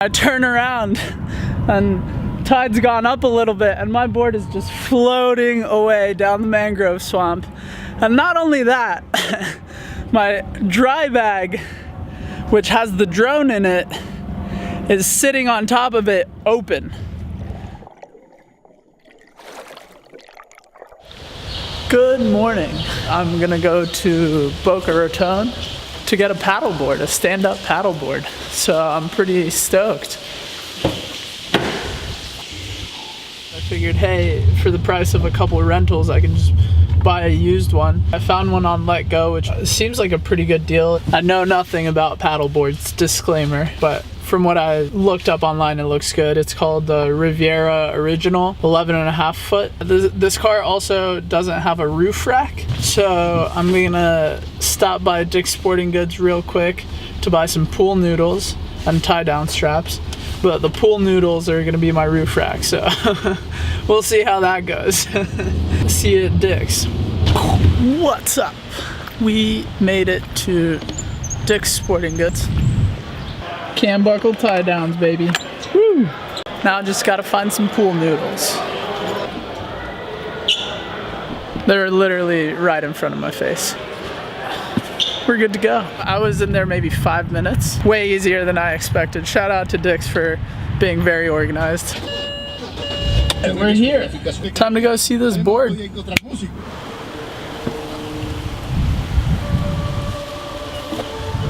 I turn around and tide's gone up a little bit and my board is just floating away down the mangrove swamp. And not only that, my dry bag, which has the drone in it, is sitting on top of it open. Good morning. I'm gonna go to Boca Raton to get a paddleboard, a stand-up paddleboard. So I'm pretty stoked. I figured, hey, for the price of a couple of rentals, I can just buy a used one. I found one on Let Go, which seems like a pretty good deal. I know nothing about paddleboards, disclaimer, but from what I looked up online, it looks good. It's called the Riviera Original, 11.5 foot. This car also doesn't have a roof rack, so I'm gonna stop by Dick's Sporting Goods real quick to buy some pool noodles and tie-down straps. But the pool noodles are gonna be my roof rack, so we'll see how that goes. See you at Dick's. What's up? We made it to Dick's Sporting Goods. Cam buckle tie downs, baby. Woo! Now I just gotta find some pool noodles. They're literally right in front of my face. We're good to go. I was in there maybe 5 minutes. Way easier than I expected. Shout out to Dick's for being very organized. And we're here. Time to go see this board.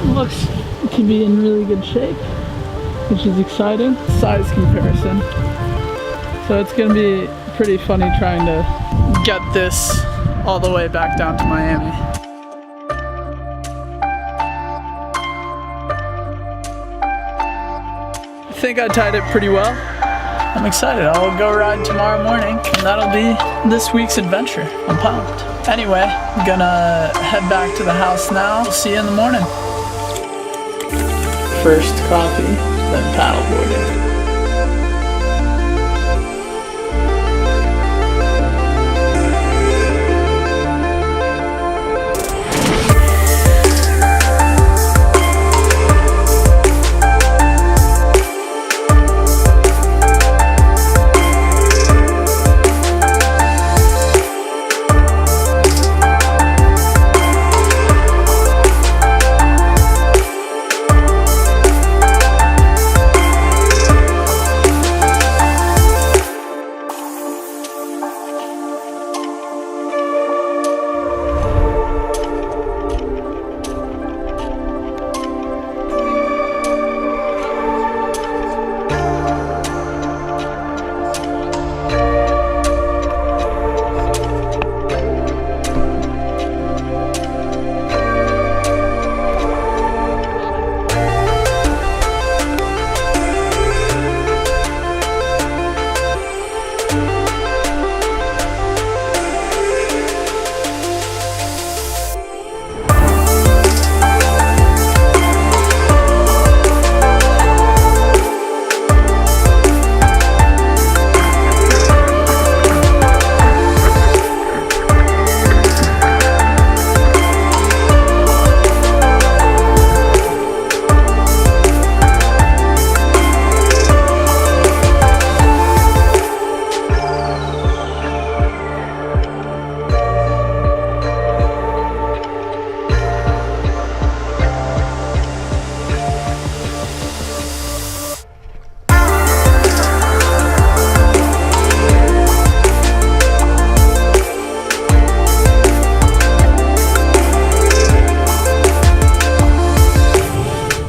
Looks to be in really good shape, which is exciting. Size comparison. So it's gonna be pretty funny trying to get this all the way back down to Miami. I think I tied it pretty well. I'm excited. I'll go ride tomorrow morning, and that'll be this week's adventure. I'm pumped. Anyway, I'm gonna head back to the house now. I'll see you in the morning. First coffee, then paddleboarding.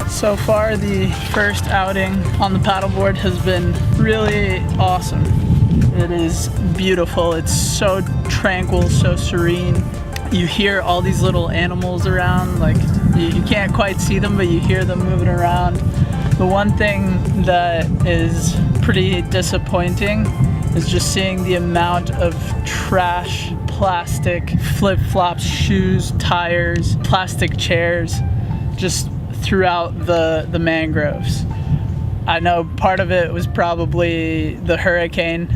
So far, the first outing on the paddleboard has been really awesome. It is beautiful. It's so tranquil, so serene. You hear all these little animals around, like you can't quite see them, but you hear them moving around. The one thing that is pretty disappointing is just seeing the amount of trash, plastic, flip-flops, shoes, tires, plastic chairs, just throughout the mangroves. I know part of it was probably the hurricane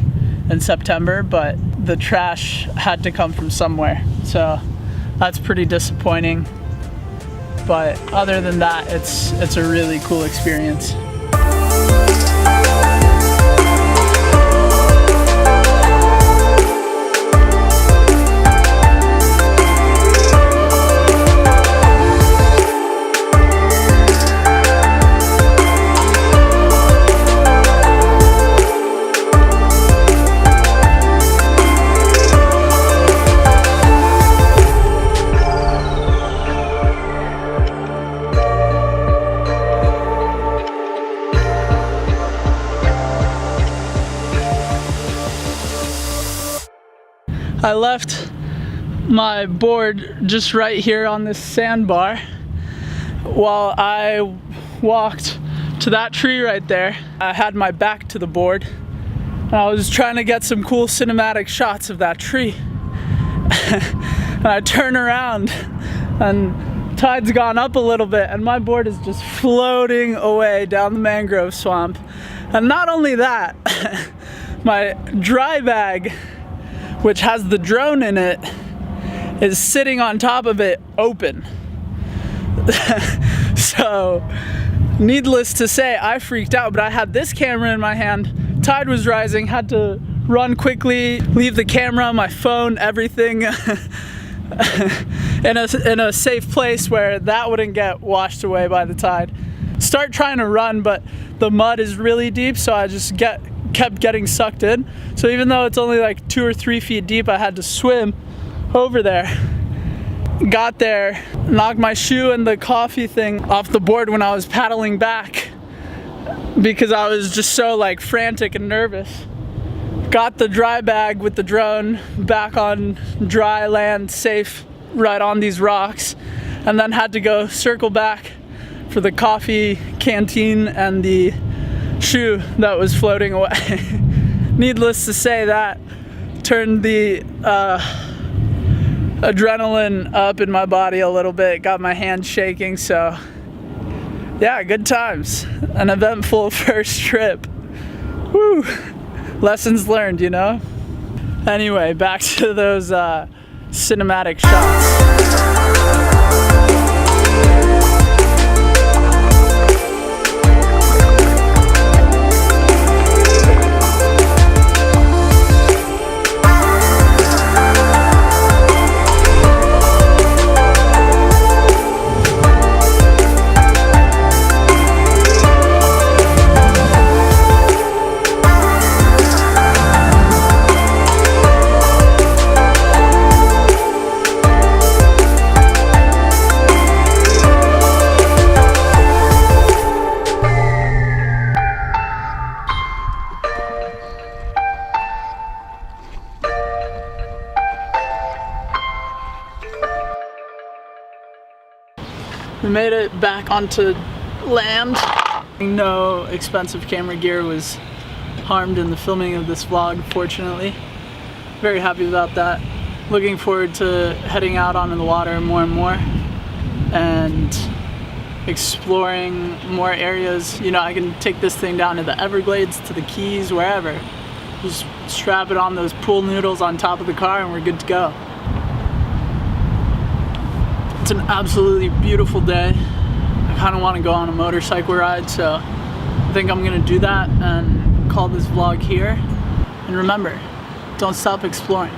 in September, but the trash had to come from somewhere. So that's pretty disappointing. But other than that, it's a really cool experience. I left my board just right here on this sandbar while I walked to that tree right there. I had my back to the board and I was trying to get some cool cinematic shots of that tree. And I turn around and tide's gone up a little bit and my board is just floating away down the mangrove swamp. And not only that, my dry bag, which has the drone in it, is sitting on top of it open. So, needless to say, I freaked out, but I had this camera in my hand, tide was rising, had to run quickly, leave the camera, my phone, everything in a safe place where that wouldn't get washed away by the tide. Start trying to run, but the mud is really deep, so I just kept getting sucked in. So even though it's only like 2 or 3 feet deep, I had to swim over there. Got there, knocked my shoe and the coffee thing off the board when I was paddling back because I was just so like frantic and nervous. Got the dry bag with the drone back on dry land, safe, right on these rocks, and then had to go circle back for the coffee canteen and the shoe that was floating away. Needless to say, that turned the adrenaline up in my body a little bit, got my hands shaking, so yeah, good times. An eventful first trip. Woo! Lessons learned, you know? Anyway, back to those cinematic shots. We made it back onto land. No expensive camera gear was harmed in the filming of this vlog, fortunately. Very happy about that. Looking forward to heading out onto the water more and more and exploring more areas. You know, I can take this thing down to the Everglades, to the Keys, wherever. Just strap it on those pool noodles on top of the car and we're good to go. It's an absolutely beautiful day. I kind of want to go on a motorcycle ride, so I think I'm gonna do that and call this vlog here. And remember, don't stop exploring.